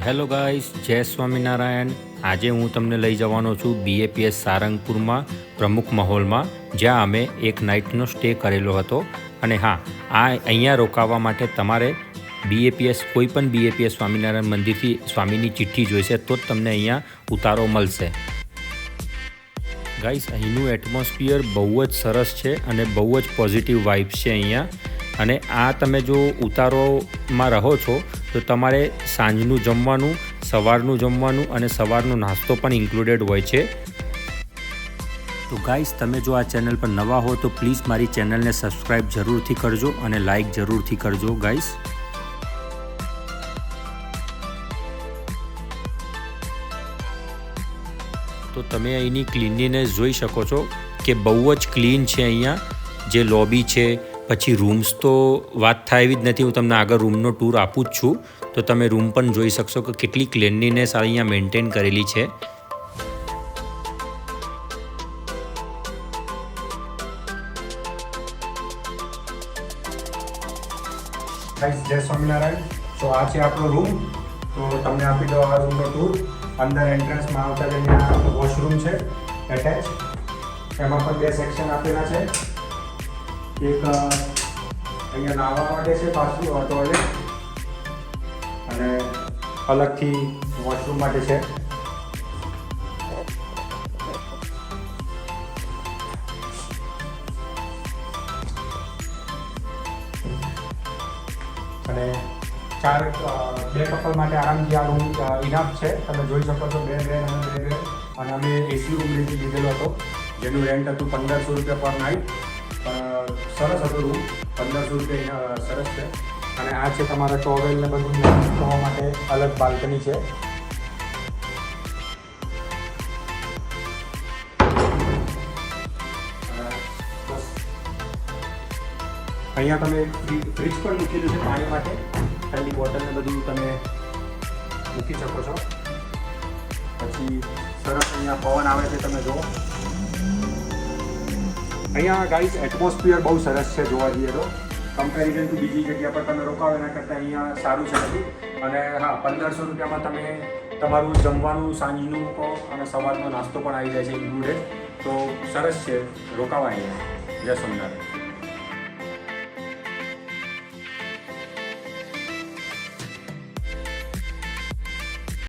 Hello guys, જય સ્વામિનારાયણ। આજે હું તમને લઈ જવાનો છું BAPS સારંગપુરમાં પ્રમુખ મહોલમાં, જ્યાં અમે એક નાઇટનો સ્ટે કરેલો હતો। અને હા, અહીંયા રોકાવા માટે તમારે BAPS કોઈ પણ BAPS સ્વામિનારાયણ મંદિરથી સ્વામીની ચિઠ્ઠી જોઈશે તો જ તમને અહીંયા ઉતારો મળશે। ગાઈસ, અહીંનું એટમોસ્ફિયર બહુ જ સરસ છે અને બહુ જ પોઝિટિવ વાઇબ્સ છે અહીંયા। અને આ તમે જો ઉતારોમાં રહો છો તો તમારે સાંજનું જમવાનું, સવારનું જમવાનું અને સવારનો નાસ્તો પણ ઇન્ક્લુડેડ હોય છે। તો ગાઈસ, તમે જો આ ચેનલ પર નવા હો તો પ્લીઝ મારી ચેનલને સબસ્ક્રાઈબ જરૂરથી કરજો અને લાઈક જરૂરથી કરજો ગાઈસ। તો તમે અહીંની ક્લીનલીનેસ જોઈ શકો છો કે બહુ જ ક્લીન છે અહીંયા। જે લોબી છે, પછી રૂમ્સ તો વાત થાય એવી જ નથી। હું તમને આગળ રૂમનો ટૂર આપું જ છું, તો તમે રૂમ પણ જોઈ શકશો કે કેટલી ક્લીનલીનેસ અહીંયા મેન્ટેન કરેલી છે। જય સ્વામિનારાયણ। તો આ છે આપણો રૂમ। તો તમને આપી દો આ રૂમનો ટૂર। અંદર એન્ટ્રન્સમાં આવતા જઈને વોશરૂમ છે એટેચ, એમાં પણ 2 સેક્શન આપેલા છે। એક અહીંયા નાહવા માટે છે, પાછું ટોયલેટ, અને અલગથી વોશરૂમ માટે છે। અને 2 કપલ માટે આરામથી આ રૂમ ઇનફ છે। તમે જોઈ શકો છો 2 બેડ અને 2 બેડ, અને અમે AC રૂમ લીધેલો હતો જેનું રેન્ટ હતું 1500 રૂપિયા પર નાઇટ। સરસ હતો રૂમ, 1500 રૂપિયા સરસ છે। અને આ છે તમારા ટોવેલ ને બધું ધોવા માટે અલગ બાલ્કની છે। અહીંયા તમે ફ્રીજ પણ મૂકેલું છે પાણી માટે, ઠંડી બોટલ ને બધું તમે મૂકી શકો છો। પછી સરસ અહીંયા પવન આવે છે, તમે જુઓ। અહીંયા ગાઈસ એટમોસ્ફિયર બહુ સરસ છે જોવા જઈએ તો, કમ્પેરિઝન ટુ બીજી જગ્યા પર તમે રોકાવો એના કરતાં અહીંયા સારું છે બધું। અને હા, 1500 રૂપિયામાં તમે તમારું જમવાનું, સાંજનું અને સવારનો નાસ્તો પણ આવી જાય છે ઇન્ક્લુડેડ। તો સરસ છે, રોકાવા અહીંયા। જય સ્વામિનારાયણ।